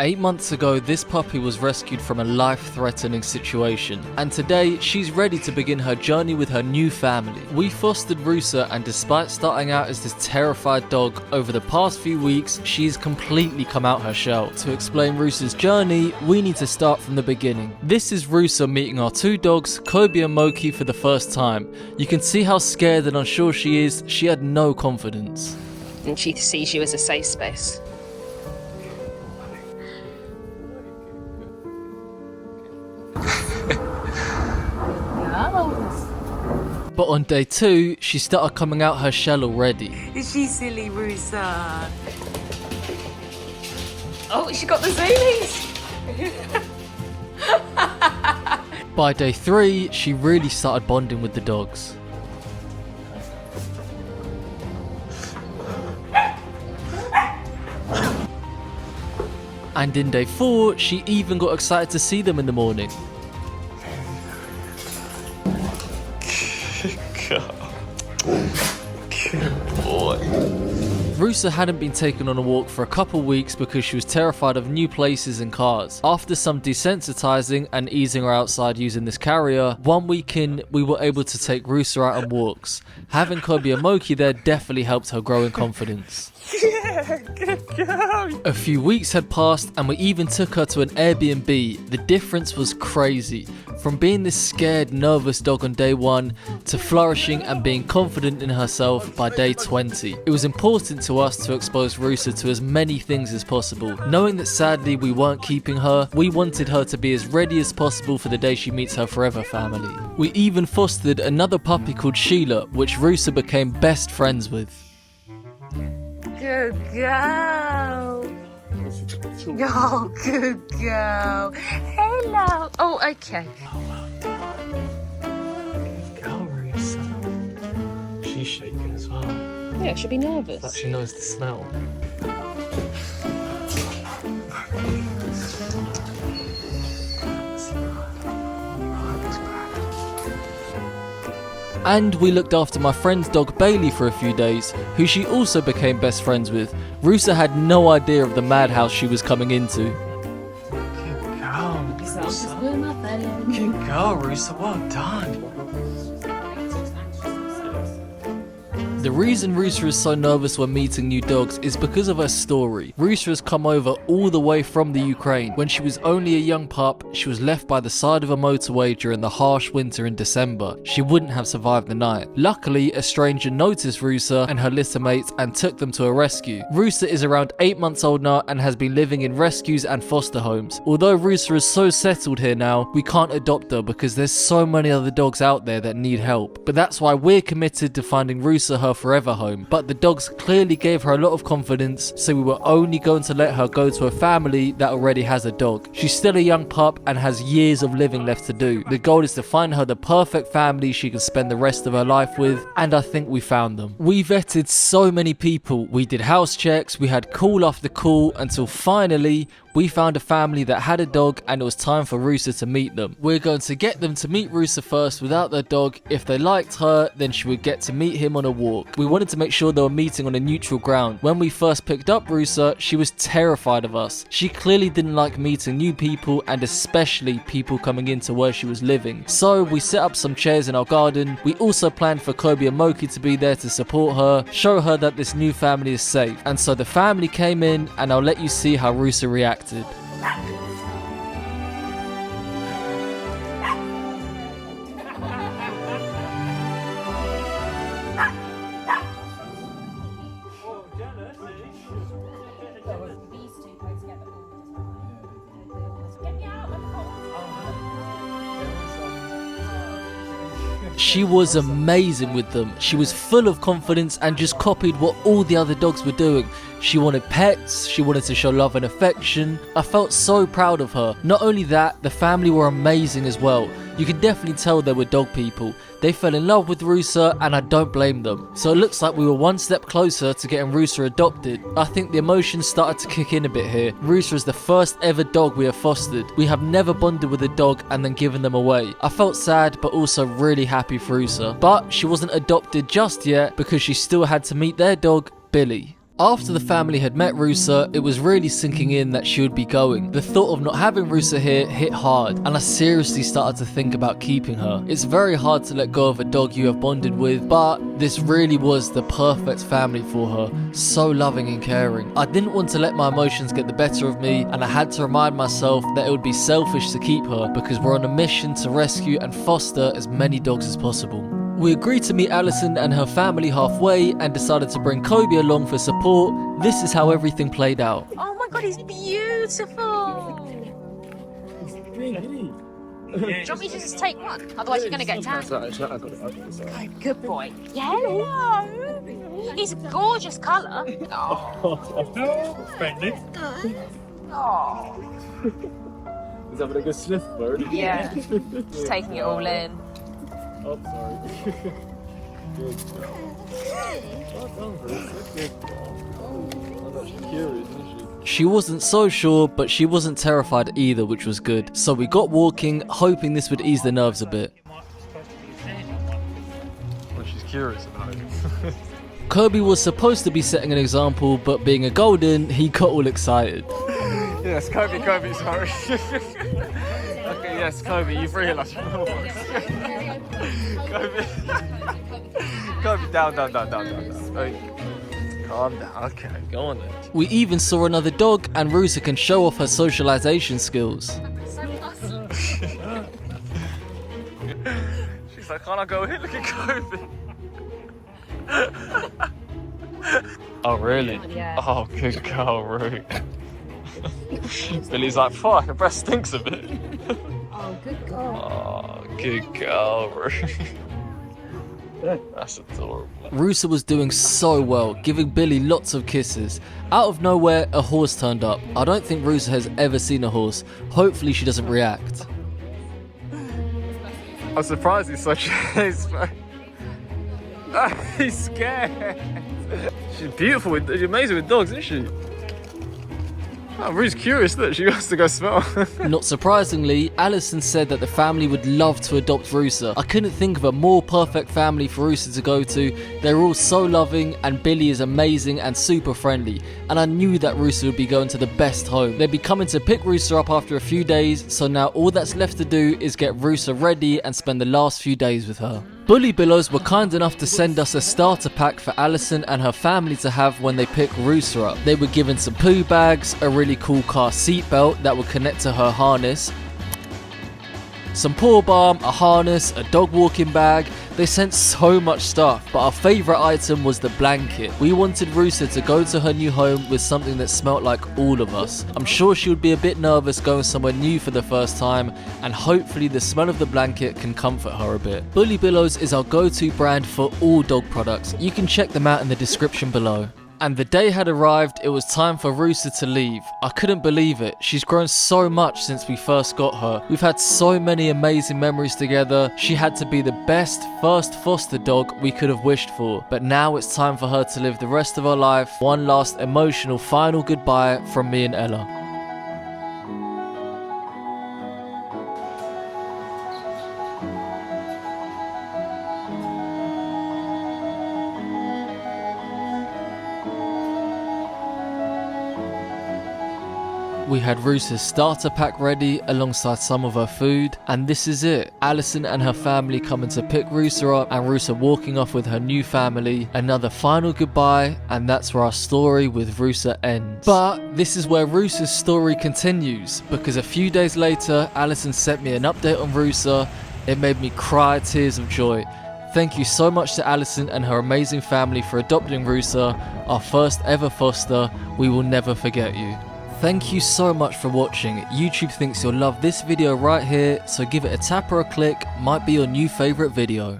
8 months ago, this puppy was rescued from a life-threatening situation, and today she's ready to begin her journey with her new family. We fostered Rusa, and despite starting out as this terrified dog, over the past few weeks she's completely come out her shell. To explain Rusa's journey, we need to start from the beginning. This is Rusa meeting our two dogs, Kobe and Moki, for the first time. You can see how scared and unsure she is. She had no confidence. And she sees you as a safe space. But on day 2, she started coming out her shell already. Is she silly, Rusa? Oh, she got the zoomies! By day 3, she really started bonding with the dogs. And in day 4, she even got excited to see them in the morning. Good boy. Rusa hadn't been taken on a walk for a couple weeks because she was terrified of new places and cars. After some desensitizing and easing her outside using this carrier, 1 week in, we were able to take Rusa out on walks. Having Kobe and Moki there definitely helped her grow in confidence. Yeah, good girl. A few weeks had passed and we even took her to an Airbnb. The difference was crazy. From being this scared, nervous dog on day 1 to flourishing and being confident in herself by day 20. It was important to us to expose Rusa to as many things as possible. Knowing that sadly we weren't keeping her, we wanted her to be as ready as possible for the day she meets her forever family. We even fostered another puppy called Sheila, which Rusa became best friends with. Good girl. Oh, good girl. Hello. Oh, okay. Go, Rusa. She's shaking as well. Yeah, she'll be nervous. Like she knows the smell. And we looked after my friend's dog Bailey for a few days, who she also became best friends with. Rusa had no idea of the madhouse she was coming into. Good girl, Rusa. Good girl, Rusa. Well done. The reason Rusa is so nervous when meeting new dogs is because of her story. Rusa has come over all the way from the Ukraine. When she was only a young pup, she was left by the side of a motorway during the harsh winter in December. She wouldn't have survived the night. Luckily, a stranger noticed Rusa and her litter mates and took them to a rescue. Rusa is around 8 months old now and has been living in rescues and foster homes. Although Rusa is so settled here now, we can't adopt her because there's so many other dogs out there that need help. But that's why we're committed to finding Rusa her forever home. But the dogs clearly gave her a lot of confidence, so we were only going to let her go to a family that already has a dog. She's still a young pup and has years of living left to do. The goal is to find her the perfect family she can spend the rest of her life with, and I think we found them. We vetted so many people. We did house checks, we had call after call, until finally we found a family that had a dog and it was time for Rusa to meet them. We're going to get them to meet Rusa first without their dog. If they liked her, then she would get to meet him on a walk. We wanted to make sure they were meeting on a neutral ground. When we first picked up Rusa, she was terrified of us. She clearly didn't like meeting new people and especially people coming into where she was living. So we set up some chairs in our garden. We also planned for Kobe and Moki to be there to support her, show her that this new family is safe. And so the family came in and I'll let you see how Rusa reacted. She was amazing with them. She was full of confidence and just copied what all the other dogs were doing. She wanted pets, she wanted to show love and affection. I felt so proud of her. Not only that, the family were amazing as well. You could definitely tell they were dog people. They fell in love with Rusa and I don't blame them. So it looks like we were one step closer to getting Rusa adopted. I think the emotions started to kick in a bit here. Rusa is the first ever dog we have fostered. We have never bonded with a dog and then given them away. I felt sad but also really happy for Rusa. But she wasn't adopted just yet because she still had to meet their dog, Billy. After the family had met Rusa, it was really sinking in that she would be going. The thought of not having Rusa here hit hard, and I seriously started to think about keeping her. It's very hard to let go of a dog you have bonded with, but this really was the perfect family for her, so loving and caring. I didn't want to let my emotions get the better of me, and I had to remind myself that it would be selfish to keep her because we're on a mission to rescue and foster as many dogs as possible. We agreed to meet Alyson and her family halfway and decided to bring Kobe along for support. This is how everything played out. Oh my god, he's beautiful. Do you want me to just take one? Otherwise you're going to get tangled. Good boy. Yeah, hello. He's a gorgeous colour. Oh. Friendly. Oh. He's having a good sniff, bird. Yeah. Just taking it all in. Oh, sorry. Good girl. Well done, Rusa. Good girl. I'm actually curious, isn't she? She wasn't so sure, but she wasn't terrified either, which was good. So we got walking, hoping this would ease the nerves a bit. Well, she's curious about it. Kirby was supposed to be setting an example, but being a golden, he got all excited. Yes, Kobe, sorry. Okay, yes, Kobe, you've realised your voice. Kobe, down. Calm down, okay, go on then. We even saw another dog, and Rusa can show off her socialization skills. She's like, can't I go here? Look at Kobe. Oh, really? Yeah. Oh, good girl, Roo. Billy's like, fuck, her breath stinks a bit. Oh, good girl. Oh, good girl, Roo. That's adorable. Rusa was doing so well, giving Billy lots of kisses. Out of nowhere, a horse turned up. I don't think Rusa has ever seen a horse. Hopefully she doesn't react. I'm surprised he's such he's scared. She's beautiful, she's amazing with dogs, isn't she? Oh, Rue's curious, look, she wants to go smell. Not surprisingly, Alyson said that the family would love to adopt Rusa. I couldn't think of a more perfect family for Rusa to go to. They're all so loving, and Billy is amazing and super friendly. And I knew that Rusa would be going to the best home. They'd be coming to pick Rusa up after a few days, so now all that's left to do is get Rusa ready and spend the last few days with her. BullyBillows were kind enough to send us a starter pack for Alyson and her family to have when they pick Rusa up. They were given some poo bags, a really cool car seat belt that would connect to her harness, some paw balm, a harness, a dog walking bag. They sent so much stuff, but our favourite item was the blanket. We wanted Rusa to go to her new home with something that smelt like all of us. I'm sure she would be a bit nervous going somewhere new for the first time, and hopefully the smell of the blanket can comfort her a bit. BullyBillows is our go-to brand for all dog products. You can check them out in the description below. And the day had arrived, it was time for Rusa to leave. I couldn't believe it. She's grown so much since we first got her. We've had so many amazing memories together. She had to be the best first foster dog we could have wished for. But now it's time for her to live the rest of her life. One last emotional final goodbye from me and Ella. We had Rusa's starter pack ready alongside some of her food, and this is it. Alyson and her family coming to pick Rusa up, and Rusa walking off with her new family. Another final goodbye, and that's where our story with Rusa ends. But this is where Rusa's story continues, because a few days later, Alyson sent me an update on Rusa. It made me cry tears of joy. Thank you so much to Alyson and her amazing family for adopting Rusa, our first ever foster. We will never forget you. Thank you so much for watching. YouTube thinks you'll love this video right here, so give it a tap or a click, might be your new favourite video.